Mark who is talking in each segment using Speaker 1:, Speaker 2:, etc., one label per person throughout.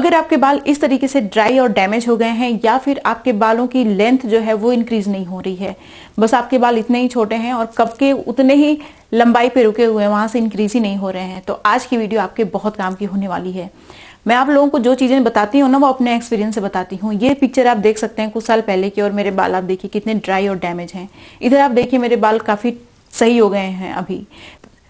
Speaker 1: अगर आपके बाल इस तरीके से ड्राई और डैमेज हो गए हैं या फिर आपके बालों की लेंथ जो है वो इंक्रीज नहीं हो रही है, बस आपके बाल इतने ही छोटे हैं और कब के उतने ही लंबाई पे रुके हुए हैं, वहां से इंक्रीज ही नहीं हो रहे हैं, तो आज की वीडियो आपके बहुत काम की होने वाली है। मैं आप लोगों को जो चीजें बताती हूँ ना वो अपने एक्सपीरियंस से बताती हूँ। ये पिक्चर आप देख सकते हैं कुछ साल पहले की, और मेरे बाल आप देखिए कितने ड्राई और डैमेज हैं। इधर आप देखिए मेरे बाल काफी सही हो गए हैं अभी।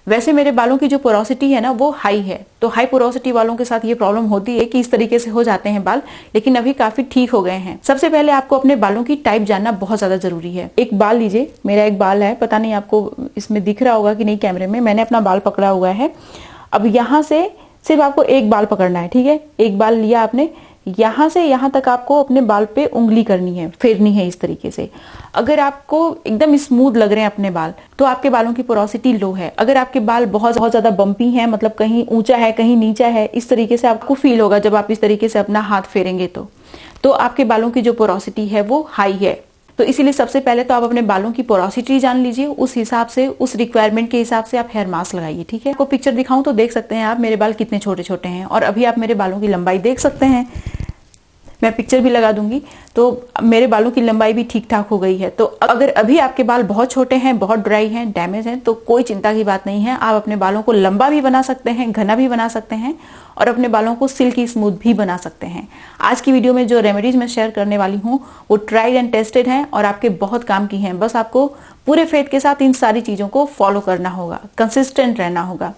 Speaker 1: वैसे मेरे बालों की जो पोरोसिटी है ना वो हाई है, तो हाई पोरोसिटी वालों के साथ ये प्रॉब्लम होती है कि इस तरीके से हो जाते हैं बाल, लेकिन अभी काफी ठीक हो गए हैं। सबसे पहले आपको अपने बालों की टाइप जानना बहुत ज्यादा जरूरी है। एक बाल लीजिए, मेरा एक बाल है, पता नहीं आपको इसमें दिख रहा होगा कि नहीं कैमरे में, मैंने अपना बाल पकड़ा हुआ है। अब यहाँ से सिर्फ आपको एक बाल पकड़ना है, ठीक है। एक बाल लिया आपने, यहां से यहां तक आपको अपने बाल पे उंगली करनी है, फेरनी है इस तरीके से। अगर आपको एकदम स्मूथ लग रहे हैं अपने बाल तो आपके बालों की पोरोसिटी लो है। अगर आपके बाल बहुत ज्यादा बम्पी हैं, मतलब कहीं ऊंचा है कहीं नीचा है, इस तरीके से आपको फील होगा जब आप इस तरीके से अपना हाथ फेरेंगे तो आपके बालों की जो पोरोसिटी है वो हाई है। तो इसीलिए सबसे पहले तो आप अपने बालों की पोरोसिटी जान लीजिए, उस हिसाब से, उस रिक्वायरमेंट के हिसाब से आप हेयर मास्क लगाइए, ठीक है। आपको पिक्चर दिखाऊं तो देख सकते हैं आप मेरे बाल कितने छोटे छोटे हैं, और अभी आप मेरे बालों की लंबाई देख सकते हैं। मैं पिक्चर भी लगा दूंगी, तो मेरे बालों की लंबाई भी ठीक ठाक हो गई है। तो अगर अभी आपके बाल बहुत छोटे हैं, बहुत ड्राई हैं, डैमेज हैं, तो कोई चिंता की बात नहीं है। आप अपने बालों को लंबा भी बना सकते हैं, घना भी बना सकते हैं, और अपने बालों को सिल्की स्मूथ भी बना सकते हैं। आज की वीडियो में जो रेमेडीज मैं शेयर करने वाली हूँ वो ट्राइड एंड टेस्टेड हैं और आपके बहुत काम की हैं। बस आपको पूरे फेथ के साथ इन सारी चीजों को फॉलो करना होगा, कंसिस्टेंट रहना होगा।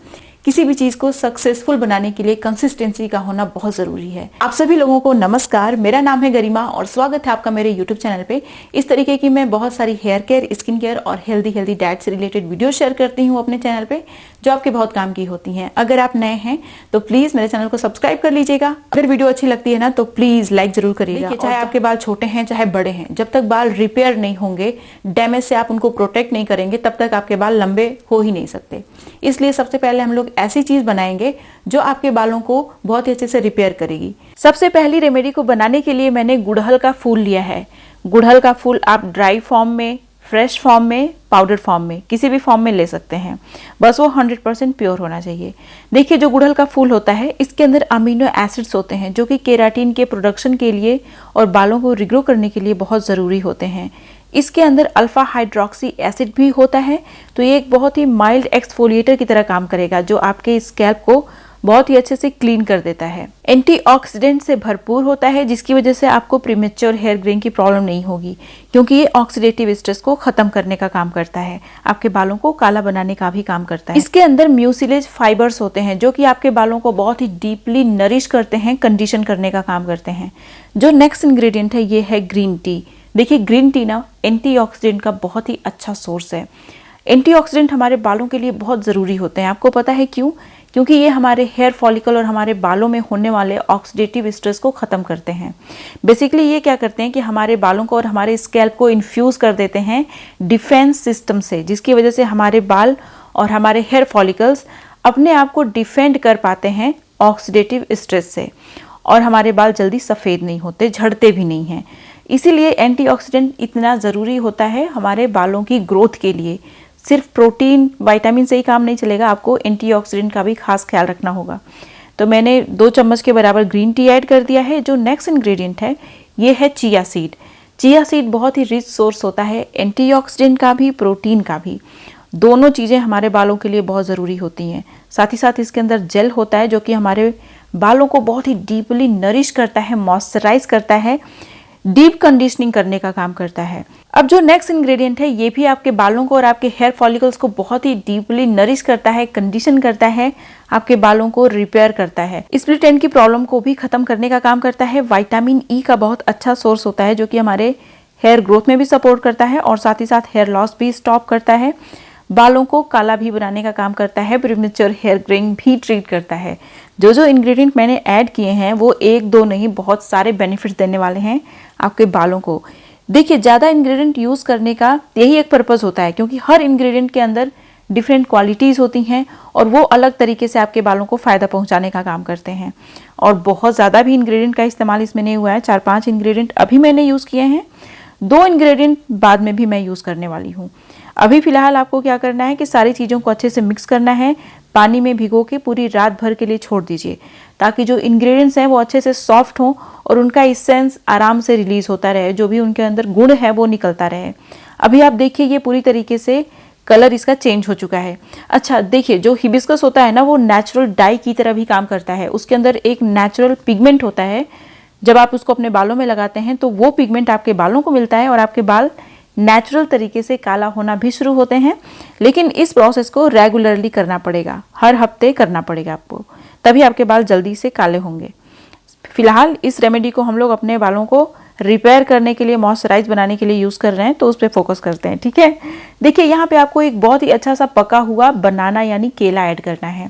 Speaker 1: किसी भी चीज को सक्सेसफुल बनाने के लिए कंसिस्टेंसी का होना बहुत जरूरी है। आप सभी लोगों को नमस्कार, मेरा नाम है गरिमा और स्वागत है आपका मेरे YouTube चैनल पे। इस तरीके की मैं बहुत सारी हेयर केयर, स्किन केयर और हेल्दी डाइट से रिलेटेड वीडियो शेयर करती हूँ अपने चैनल पे, जो आपके बहुत काम की होती हैं। अगर आप नए हैं तो प्लीज मेरे चैनल को सब्सक्राइब कर लीजिएगा। अगर वीडियो अच्छी लगती है ना तो प्लीज लाइक जरूर करिएगा। चाहे आपके बाल छोटे हैं चाहे बड़े हैं, जब तक बाल रिपेयर नहीं होंगे, डैमेज से आप उनको प्रोटेक्ट नहीं करेंगे, तब तक आपके बाल लंबे हो ही नहीं सकते। इसलिए सबसे पहले हम लोग ऐसी चीज बनाएंगे जो आपके बालों को बहुत ही अच्छे से रिपेयर करेगी। सबसे पहली रेमेडी को बनाने के लिए मैंने गुड़हल का फूल लिया है। गुड़हल का फूल आप ड्राई फॉर्म में, फ्रेश फॉर्म में, पाउडर फॉर्म में, किसी भी फॉर्म में ले सकते हैं, बस वो 100% प्योर होना चाहिए। देखिए जो गुड़हल का फूल होता है इसके अंदर अमीनो एसिड्स होते हैं जो कि केराटिन के प्रोडक्शन के लिए और बालों को रिग्रो करने के लिए बहुत ज़रूरी होते हैं। इसके अंदर अल्फा हाइड्रोक्सी एसिड भी होता है, तो ये एक बहुत ही माइल्ड एक्सफोलिएटर की तरह काम करेगा जो आपके स्कैल्प को बहुत ही अच्छे से क्लीन कर देता है। एंटीऑक्सीडेंट से भरपूर होता है जिसकी वजह से आपको प्रीमेच्योर हेयर ग्रेइंग की प्रॉब्लम नहीं होगी, क्योंकि ये ऑक्सीडेटिव स्ट्रेस को खत्म करने का काम करता है, आपके बालों को काला बनाने का भी काम करता है। इसके अंदर म्यूसिलेज फाइबर्स होते हैं जो कि आपके बालों को बहुत ही डीपली नरिश करते हैं, कंडीशन करने का काम करते हैं। जो नेक्स्ट इंग्रेडिएंट है ये है ग्रीन टी। देखिए ग्रीन टी ना एंटीऑक्सीडेंट का बहुत ही अच्छा सोर्स है। एंटीऑक्सीडेंट हमारे बालों के लिए बहुत ज़रूरी होते हैं। आपको पता है क्यों? क्योंकि ये हमारे हेयर फॉलिकल और हमारे बालों में होने वाले ऑक्सीडेटिव स्ट्रेस को ख़त्म करते हैं। बेसिकली ये क्या करते हैं कि हमारे बालों को और हमारे स्कैल्प को इन्फ्यूज़ कर देते हैं डिफेंस सिस्टम से, जिसकी वजह से हमारे बाल और हमारे हेयर फॉलिकल्स अपने आप को डिफेंड कर पाते हैं ऑक्सीडेटिव स्ट्रेस से, और हमारे बाल जल्दी सफ़ेद नहीं होते, झड़ते भी नहीं हैं। इसीलिए एंटीऑक्सीडेंट इतना ज़रूरी होता है हमारे बालों की ग्रोथ के लिए। सिर्फ प्रोटीन, विटामिन से ही काम नहीं चलेगा, आपको एंटीऑक्सीडेंट का भी खास ख्याल रखना होगा। तो मैंने 2 चम्मच के बराबर ग्रीन टी ऐड कर दिया है। जो नेक्स्ट इंग्रेडिएंट है ये है चिया सीड। चिया सीड बहुत ही रिच सोर्स होता है एंटीऑक्सीडेंट का भी, प्रोटीन का भी। दोनों चीज़ें हमारे बालों के लिए बहुत ज़रूरी होती हैं। साथ ही साथ इसके अंदर जेल होता है जो कि हमारे बालों को बहुत ही डीपली नरिश करता है, मॉइस्चराइज करता है, डीप कंडीशनिंग करने का काम करता है। अब जो नेक्स्ट इंग्रेडिएंट है ये भी आपके बालों को और आपके हेयर फॉलिकल्स को बहुत ही डीपली नरिश करता है, कंडीशन करता है, आपके बालों को रिपेयर करता है, स्प्लिट एंड की प्रॉब्लम को भी खत्म करने का काम करता है। विटामिन ई का बहुत अच्छा सोर्स होता है जो कि हमारे हेयर ग्रोथ में भी सपोर्ट करता है और साथ ही साथ हेयर लॉस भी स्टॉप करता है, बालों को काला भी बनाने का काम करता है, प्रीमेच्योर हेयर ग्रेइंग भी ट्रीट करता है। जो इंग्रेडिएंट मैंने ऐड किए हैं वो 1-2 नहीं, बहुत सारे बेनिफिट्स देने वाले हैं आपके बालों को। देखिए ज़्यादा इंग्रेडिएंट यूज़ करने का यही एक पर्पज़ होता है, क्योंकि हर इंग्रेडिएंट के अंदर डिफरेंट क्वालिटीज़ होती हैं और वो अलग तरीके से आपके बालों को फ़ायदा पहुंचाने का काम करते हैं। और बहुत ज़्यादा भी इंग्रेडिएंट का इस्तेमाल इसमें नहीं हुआ है, 4-5 इंग्रेडिएंट अभी मैंने यूज़ किए हैं, 2 इंग्रेडिएंट बाद में भी मैं यूज़ करने वाली हूँ। अभी फिलहाल आपको क्या करना है कि सारी चीज़ों को अच्छे से मिक्स करना है, पानी में भिगो के पूरी रात भर के लिए छोड़ दीजिए, ताकि जो इंग्रेडिएंट्स हैं वो अच्छे से सॉफ्ट हों और उनका एसेंस आराम से रिलीज होता रहे, जो भी उनके अंदर गुण है वो निकलता रहे। अभी आप देखिए ये पूरी तरीके से कलर इसका चेंज हो चुका है। अच्छा देखिए, जो हिबिस्कस होता है ना वो नेचुरल डाई की तरह भी काम करता है। उसके अंदर एक नेचुरल पिगमेंट होता है, जब आप उसको अपने बालों में लगाते हैं तो वो पिगमेंट आपके बालों को मिलता है और आपके बाल नेचुरल तरीके से काला होना भी शुरू होते हैं। लेकिन इस प्रोसेस को रेगुलरली करना पड़ेगा, हर हफ्ते करना पड़ेगा आपको, तभी आपके बाल जल्दी से काले होंगे। फिलहाल इस रेमेडी को हम लोग अपने बालों को रिपेयर करने के लिए, मॉइस्चराइज बनाने के लिए यूज कर रहे हैं, तो उस पर फोकस करते हैं। ठीक है, देखिए यहाँ पे आपको एक बहुत ही अच्छा सा पका हुआ बनाना यानी केला ऐड करना है।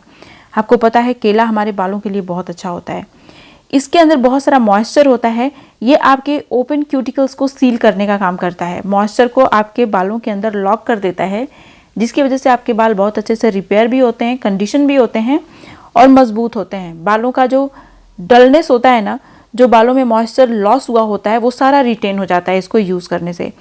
Speaker 1: आपको पता है केला हमारे बालों के लिए बहुत अच्छा होता है, इसके अंदर बहुत सारा मॉइस्चर होता है। ये आपके ओपन क्यूटिकल्स को सील करने का काम करता है, मॉइस्चर को आपके बालों के अंदर लॉक कर देता है, जिसकी वजह से आपके बाल बहुत अच्छे से रिपेयर भी होते हैं, कंडीशन भी होते हैं और मजबूत होते हैं। बालों का जो डलनेस होता है ना, जो बालों में मॉइस्चर लॉस हुआ होता है, वो सारा रिटेन हो जाता है इसको यूज करने से।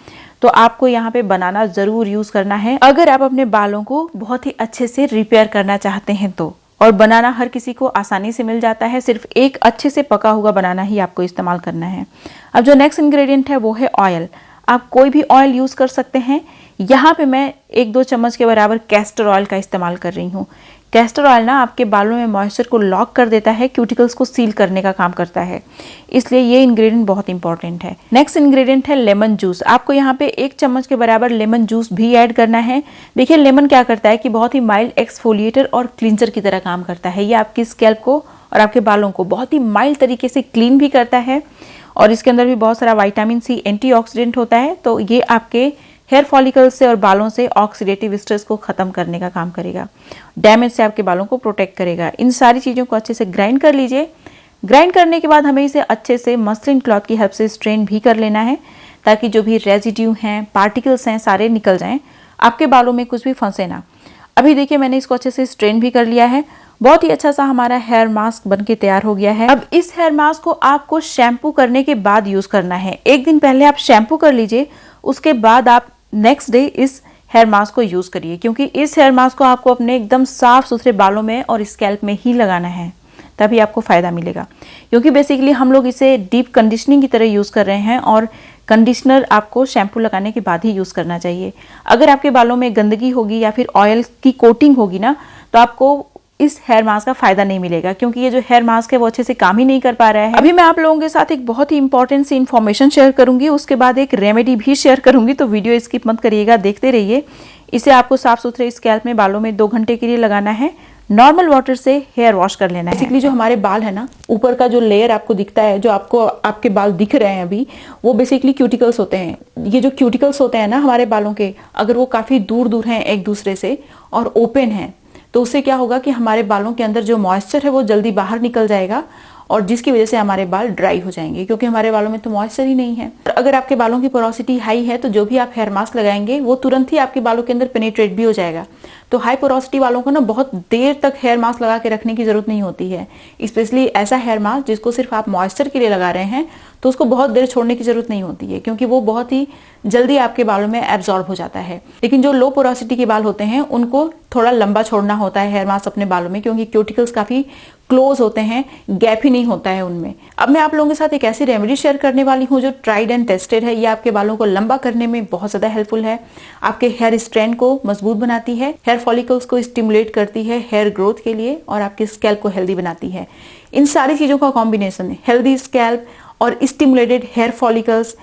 Speaker 1: तो आपको यहाँ पे बनाना जरूर यूज करना है अगर आप अपने बालों को बहुत ही अच्छे से रिपेयर करना चाहते हैं तो। और बनाना हर किसी को आसानी से मिल जाता है, सिर्फ एक अच्छे से पका हुआ बनाना ही आपको इस्तेमाल करना है। अब जो नेक्स्ट इंग्रेडिएंट है वो है ऑयल। आप कोई भी ऑयल यूज कर सकते हैं। यहाँ पे मैं 1-2 चम्मच के बराबर कैस्टर ऑयल का इस्तेमाल कर रही हूँ। कैस्टर ऑयल ना आपके बालों में मॉइस्चर को लॉक कर देता है, क्यूटिकल्स को सील करने का काम करता है, इसलिए ये इंग्रेडिएंट बहुत इंपॉर्टेंट है। नेक्स्ट इंग्रेडिएंट है लेमन जूस। आपको यहाँ पे 1 चम्मच के बराबर लेमन जूस भी ऐड करना है। देखिए लेमन क्या करता है कि बहुत ही माइल्ड एक्सफोलिएटर और क्लींजर की तरह काम करता है। ये आपकी स्कैल्प को और आपके बालों को बहुत ही माइल्ड तरीके से क्लीन भी करता है और इसके अंदर भी बहुत सारा विटामिन सी एंटीऑक्सीडेंट होता है, तो ये आपके हेयर फॉलिकल्स से और बालों से ऑक्सीडेटिव स्ट्रेस को खत्म करने का काम करेगा, डैमेज से आपके बालों को प्रोटेक्ट करेगा। इन सारी चीज़ों को अच्छे से ग्राइंड कर लीजिए। ग्राइंड करने के बाद हमें इसे अच्छे से मसलिन क्लॉथ की हेल्प से स्ट्रेन भी कर लेना है, ताकि जो भी रेजिड्यू हैं, पार्टिकल्स हैं, सारे निकल जाएं, आपके बालों में कुछ भी फंसे ना। अभी देखिए मैंने इसको अच्छे से स्ट्रेन भी कर लिया है। बहुत ही अच्छा सा हमारा हेयर मास्क बनके तैयार हो गया है। अब इस हेयर मास्क को आपको शैम्पू करने के बाद यूज करना है। 1 दिन पहले आप शैम्पू कर लीजिए, उसके बाद आप नेक्स्ट डे इस हेयर मास्क को यूज करिए, क्योंकि इस हेयर मास्क को आपको अपने एकदम साफ सुथरे बालों में और स्कैल्प में ही लगाना है, तभी आपको फायदा मिलेगा। क्योंकि बेसिकली हम लोग इसे डीप कंडीशनिंग की तरह यूज कर रहे हैं और कंडीशनर आपको शैम्पू लगाने के बाद ही यूज करना चाहिए। अगर आपके बालों में गंदगी होगी या फिर ऑयल की कोटिंग होगी ना, तो आपको इस हेयर मास्क का फायदा नहीं मिलेगा, क्योंकि ये जो हेयर मास्क है वो अच्छे से काम ही नहीं कर पा रहा है। अभी मैं आप लोगों के साथ एक बहुत ही इंपॉर्टेंट सी इन्फॉर्मेशन शेयर करूंगी, उसके बाद एक रेमेडी भी शेयर करूंगी, तो वीडियो स्किप मत करिएगा, देखते रहिए। इसे आपको साफ सुथरे स्कैल्प में बालों में 2 घंटे के लिए लगाना है। नॉर्मल वाटर से हेयर वॉश कर लेना है। बेसिकली जो हमारे बाल है ना, ऊपर का जो लेयर आपको दिखता है, जो आपको आपके बाल दिख रहे हैं अभी, वो बेसिकली क्यूटिकल्स होते हैं। ये जो क्यूटिकल्स होते हैं ना हमारे बालों के, अगर वो काफी दूर दूर हैं एक दूसरे से और ओपन है, तो उससे क्या होगा कि हमारे बालों के अंदर जो मॉइस्चर है वो जल्दी बाहर निकल जाएगा और जिसकी वजह से हमारे बाल ड्राई हो जाएंगे, क्योंकि हमारे बालों में तो मॉइस्चर ही नहीं है। अगर आपके बालों की पोरोसिटी हाई है तो जो भी आप हेयर मास्क लगाएंगे वो तुरंत ही आपके बालों के अंदर पेनिट्रेट भी हो जाएगा। तो हाई पोरोसिटी वालों को ना बहुत देर तक हेयर मास्क लगा के रखने की जरूरत नहीं होती है, स्पेशली ऐसा हेयर मास्क जिसको सिर्फ आप मॉइस्चर के लिए लगा रहे हैं, तो उसको बहुत देर छोड़ने की जरूरत नहीं होती है, क्योंकि वो बहुत ही जल्दी आपके बालों में एब्जॉर्ब हो जाता है। लेकिन जो लो पोरोसिटी के बाल होते हैं उनको थोड़ा लंबा छोड़ना होता है हेयर मास्क अपने बालों में, क्योंकि क्यूटिकल्स काफी क्लोज होते हैं, गैप ही नहीं होता है उनमें। अब मैं आप लोगों के साथ एक ऐसी रेमेडी शेयर करने वाली हूँ जो ट्राइड एंड टेस्टेड है। ये आपके बालों को लंबा करने में बहुत ज्यादा हेल्पफुल है, आपके हेयर स्ट्रैंड को मजबूत बनाती है, हेयर फॉलिकल्स को स्टिमुलेट करती है हेयर ग्रोथ के लिए, और आपके स्कैल्प को हेल्दी बनाती है। इन सारी चीजों का कॉम्बिनेशन, हेल्दी स्कैल्प और stimulated hair follicles,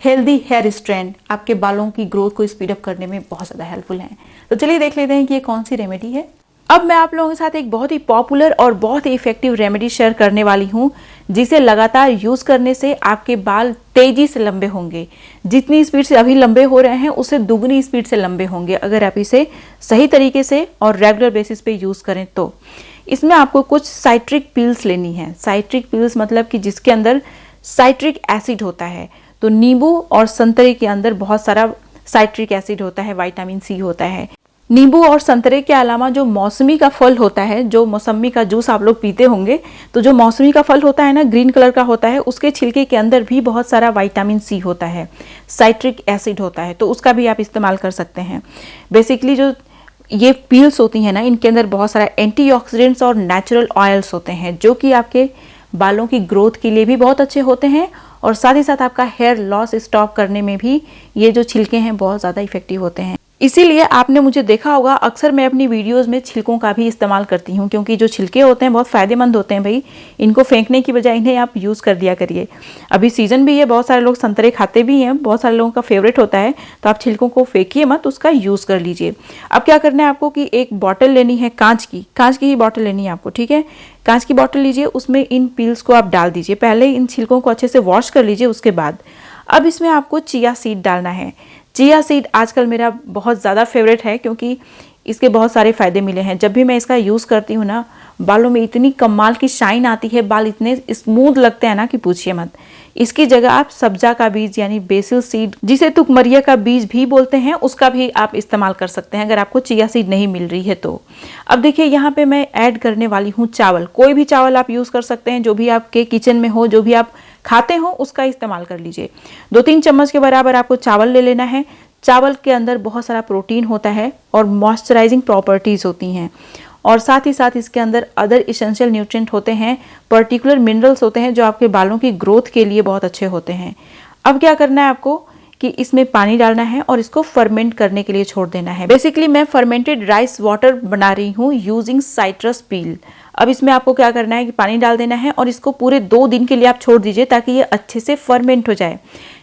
Speaker 1: healthy hair strand, आपके बालों की ग्रोथ को स्पीड अप करने में बहुत ज्यादा हेल्पफुल है। तो चलिए देख लेते हैं कि ये कौन सी रेमेडी है। अब मैं आप लोगों के साथ एक बहुत ही पॉपुलर और बहुत ही इफेक्टिव रेमेडी शेयर करने वाली हूँ, जिसे लगातार यूज करने से आपके बाल तेजी से लंबे होंगे। जितनी स्पीड से अभी लंबे हो रहे हैं उससे दुगनी स्पीड से लंबे होंगे, अगर आप इसे सही तरीके से और रेगुलर बेसिस पे यूज करें तो। इसमें आपको कुछ साइट्रिक पिल्स लेनी है। साइट्रिक पिल्स मतलब कि जिसके अंदर साइट्रिक एसिड होता है। तो नींबू और संतरे के अंदर बहुत सारा साइट्रिक एसिड होता है, विटामिन सी होता है। नींबू और संतरे के अलावा जो मौसमी का फल होता है, जो मौसमी का जूस आप लोग पीते होंगे, तो जो मौसमी का फल होता है ना, ग्रीन कलर का होता है, उसके छिलके के अंदर भी बहुत सारा विटामिन सी होता है, साइट्रिक एसिड होता है, तो उसका भी आप इस्तेमाल कर सकते हैं। बेसिकली जो ये पील्स होती हैं ना, इनके अंदर बहुत सारा एंटीऑक्सीडेंट्स और नेचुरल ऑयल्स होते हैं, जो कि आपके बालों की ग्रोथ के लिए भी बहुत अच्छे होते हैं और साथ ही साथ आपका हेयर लॉस स्टॉप करने में भी ये जो छिलके हैं बहुत ज़्यादा इफेक्टिव होते हैं। इसीलिए आपने मुझे देखा होगा, अक्सर मैं अपनी वीडियोस में छिलकों का भी इस्तेमाल करती हूँ, क्योंकि जो छिलके होते हैं बहुत फ़ायदेमंद होते हैं भाई। इनको फेंकने की बजाय इन्हें आप यूज़ कर दिया करिए। अभी सीज़न भी है, बहुत सारे लोग संतरे खाते भी हैं, बहुत सारे लोगों का फेवरेट होता है, तो आप छिलकों को फेंकिए मत, उसका यूज़ कर लीजिए। अब क्या करना है आपको कि एक बॉटल लेनी है, कांच की ही बॉटल लेनी है आपको, ठीक है। कांच की बॉटल लीजिए, उसमें इन पील्स को आप डाल दीजिए। पहले इन छिलकों को अच्छे से वॉश कर लीजिए। उसके बाद अब इसमें आपको चिया सीड डालना है। चिया सीड आजकल मेरा बहुत ज़्यादा फेवरेट है, क्योंकि इसके बहुत सारे फ़ायदे मिले हैं। जब भी मैं इसका यूज़ करती हूँ ना, बालों में इतनी कमाल की शाइन आती है, बाल इतने स्मूथ लगते हैं ना कि पूछिए मत। इसकी जगह आप सब्जा का बीज यानी बेसिल सीड, जिसे तुकमरिया का बीज भी बोलते हैं, उसका भी आप इस्तेमाल कर सकते हैं अगर आपको चिया सीड नहीं मिल रही है तो। अब देखिए यहाँ पे मैं ऐड करने वाली हूँ चावल। कोई भी चावल आप यूज़ कर सकते हैं, जो भी आपके किचन में हो, जो भी आप खाते हो उसका इस्तेमाल कर लीजिए। 2-3 चम्मच के बराबर आपको चावल ले लेना है। चावल के अंदर बहुत सारा प्रोटीन होता है और मॉइस्चराइजिंग प्रॉपर्टीज़ होती हैं, और साथ ही साथ इसके अंदर अदर इसेंशियल न्यूट्रिएंट होते हैं, पर्टिकुलर मिनरल्स होते हैं, जो आपके बालों की ग्रोथ के लिए बहुत अच्छे होते हैं। अब क्या करना है आपको कि इसमें पानी डालना है और इसको फर्मेंट करने के लिए छोड़ देना है। बेसिकली मैं फर्मेंटेड राइस वाटर बना रही हूँ यूजिंग साइट्रस पील। अब इसमें आपको क्या करना है कि पानी डाल देना है और इसको पूरे 2 दिन के लिए आप छोड़ दीजिए, ताकि ये अच्छे से फर्मेंट हो जाए।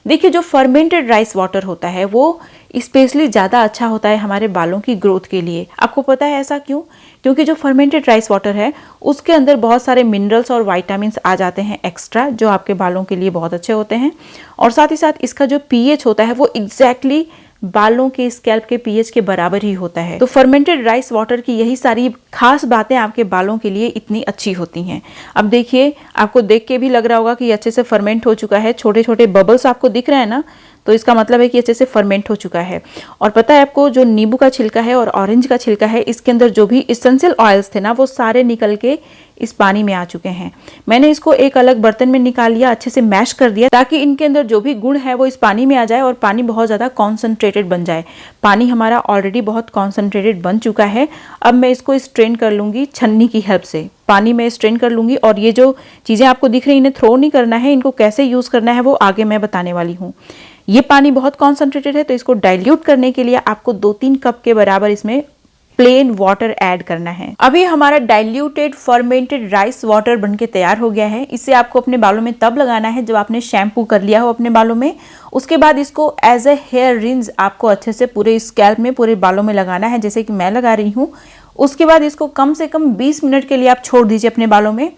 Speaker 1: देखिए जो फर्मेंटेड राइस वाटर होता है वो स्पेशली ज़्यादा अच्छा होता है हमारे बालों की ग्रोथ के लिए। आपको पता है ऐसा क्यों? क्योंकि जो फर्मेंटेड राइस वाटर है उसके अंदर बहुत सारे मिनरल्स और विटामिन्स आ जाते हैं एक्स्ट्रा, जो आपके बालों के लिए बहुत अच्छे होते हैं। और साथ ही साथ इसका जो पीएच होता है वो एग्जैक्टली बालों के स्कैल्प के पीएच के बराबर ही होता है। तो फर्मेंटेड राइस वाटर की यही सारी खास बातें आपके बालों के लिए इतनी अच्छी होती हैं। अब देखिए, आपको देख के भी लग रहा होगा कि अच्छे से फर्मेंट हो चुका है। छोटे छोटे बबल्स आपको दिख रहे हैं ना, तो इसका मतलब है कि अच्छे से फर्मेंट हो चुका है। और पता है आपको, जो नींबू का छिलका है और ऑरेंज का छिलका है, इसके अंदर जो भी इसेंशियल ऑयल्स थे ना, वो सारे निकल के इस पानी में आ चुके हैं। मैंने इसको एक अलग बर्तन में निकाल लिया, अच्छे से मैश कर दिया, ताकि इनके अंदर जो भी गुण है वो इस पानी में आ जाए और पानी बहुत ज़्यादा कॉन्सेंट्रेटेड बन जाए। पानी हमारा ऑलरेडी बहुत कॉन्सेंट्रेटेड बन चुका है। अब मैं इसको स्ट्रेन कर लूँगी छन्नी की हेल्प से। पानी में स्ट्रेन कर लूँगी, और ये जो चीज़ें आपको दिख रही हैं इन्हें थ्रो नहीं करना है, इनको कैसे यूज़ करना है वो आगे मैं बताने वाली हूँ। ये पानी बहुत कॉन्सेंट्रेटेड है, तो इसको डाइल्यूट करने के लिए आपको 2-3 कप के बराबर इसमें प्लेन वाटर ऐड करना है। अभी हमारा डाइल्यूटेड फर्मेंटेड राइस वाटर बनके तैयार हो गया है। इसे आपको अपने बालों में तब लगाना है जब आपने शैम्पू कर लिया हो अपने बालों में। उसके बाद इसको एज ए हेयर रिंस आपको अच्छे से पूरे स्कैल्प में, पूरे बालों में लगाना है, जैसे कि मैं लगा रही हूँ। उसके बाद इसको कम से कम 20 मिनट के लिए आप छोड़ दीजिए अपने बालों में।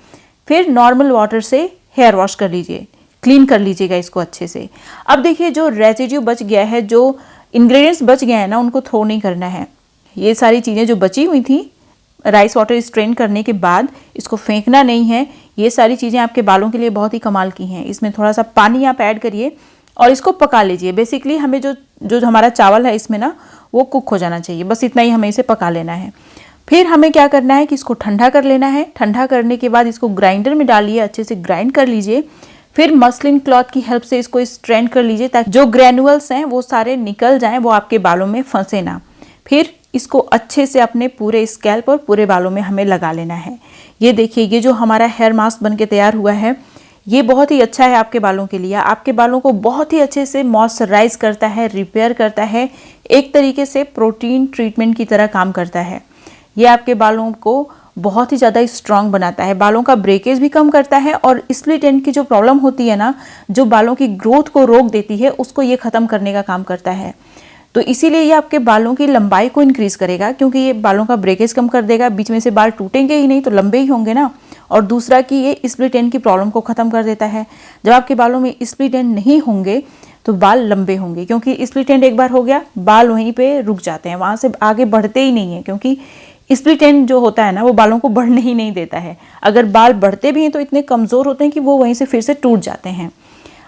Speaker 1: फिर नॉर्मल वाटर से हेयर वॉश कर लीजिए, क्लीन कर लीजिएगा इसको अच्छे से। अब देखिए, जो रेजिड्यू बच गया है, जो इंग्रेडिएंट्स बच गए हैं ना, उनको थ्रो नहीं करना है। ये सारी चीज़ें जो बची हुई थी राइस वाटर स्ट्रेन करने के बाद, इसको फेंकना नहीं है। ये सारी चीज़ें आपके बालों के लिए बहुत ही कमाल की हैं। इसमें थोड़ा सा पानी आप ऐड करिए और इसको पका लीजिए। बेसिकली हमें जो हमारा चावल है इसमें ना, वो कुक हो जाना चाहिए, बस इतना ही हमें इसे पका लेना है। फिर हमें क्या करना है कि इसको ठंडा कर लेना है। ठंडा करने के बाद इसको ग्राइंडर में डालिए, अच्छे से ग्राइंड कर लीजिए। फिर मसलिन क्लॉथ की हेल्प से इसको स्ट्रेन कर लीजिए, ताकि जो ग्रैनुअल्स हैं वो सारे निकल जाएं, वो आपके बालों में फंसे ना। फिर इसको अच्छे से अपने पूरे स्कैल्प और पूरे बालों में हमें लगा लेना है। ये देखिए, ये जो हमारा हेयर मास्क बनके तैयार हुआ है, ये बहुत ही अच्छा है आपके बालों के लिए। आपके बालों को बहुत ही अच्छे से मॉइस्चराइज करता है, रिपेयर करता है, एक तरीके से प्रोटीन ट्रीटमेंट की तरह काम करता है। ये आपके बालों को बहुत ही ज़्यादा स्ट्रांग बनाता है, बालों का ब्रेकेज भी कम करता है, और स्प्लिट एंड की जो प्रॉब्लम होती है ना, जो बालों की ग्रोथ को रोक देती है, उसको ये ख़त्म करने का काम करता है। तो इसीलिए ये आपके बालों की लंबाई को इंक्रीज करेगा, क्योंकि ये बालों का ब्रेकेज कम कर देगा। बीच में से बाल टूटेंगे ही नहीं, तो लंबे ही होंगे ना। और दूसरा कि ये स्प्लिट एंड की प्रॉब्लम को ख़त्म कर देता है। जब आपके बालों में स्प्लिट एंड नहीं होंगे तो बाल लंबे होंगे, क्योंकि स्प्लिट एंड एक बार हो गया, बाल वहीं पे रुक जाते हैं, वहाँ से आगे बढ़ते ही नहीं है। क्योंकि स्प्लिट एंड जो होता है ना, वो बालों को बढ़ने ही नहीं देता है। अगर बाल बढ़ते भी हैं तो इतने कमज़ोर होते हैं कि वो वहीं से फिर से टूट जाते हैं।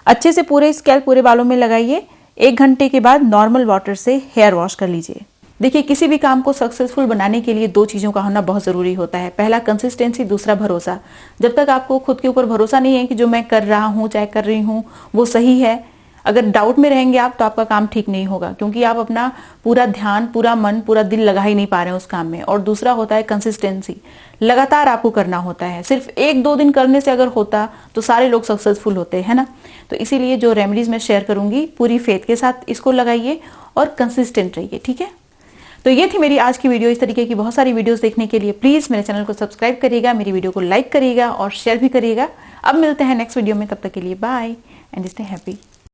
Speaker 1: अच्छे से पूरे स्कैल्प, पूरे बालों में लगाइए। 1 घंटे के बाद नॉर्मल वाटर से हेयर वॉश कर लीजिए। देखिए, किसी भी काम को सक्सेसफुल बनाने के लिए 2 चीजों का होना बहुत जरूरी होता है। पहला कंसिस्टेंसी, दूसरा भरोसा। जब तक आपको खुद के ऊपर भरोसा नहीं है कि जो मैं कर रहा हूं चाहे कर रही हूं वो सही है, अगर डाउट में रहेंगे आप तो आपका काम ठीक नहीं होगा, क्योंकि आप अपना पूरा ध्यान, पूरा मन, पूरा दिल लगा ही नहीं पा रहे हैं उस काम में। और दूसरा होता है कंसिस्टेंसी, लगातार आपको करना होता है। सिर्फ 1-2 दिन करने से अगर होता तो सारे लोग सक्सेसफुल होते हैं ना। तो इसीलिए जो रेमेडीज मैं शेयर करूंगी पूरी फेथ के साथ इसको लगाइए और कंसिस्टेंट रहिए, ठीक है। तो ये थी मेरी आज की वीडियो। इस तरीके की बहुत सारी वीडियोस देखने के लिए प्लीज मेरे चैनल को सब्सक्राइब करिएगा, मेरी वीडियो को लाइक करिएगा और शेयर भी करिएगा। अब मिलते हैं नेक्स्ट वीडियो में, तब तक के लिए बाय एंड स्टे हैप्पी।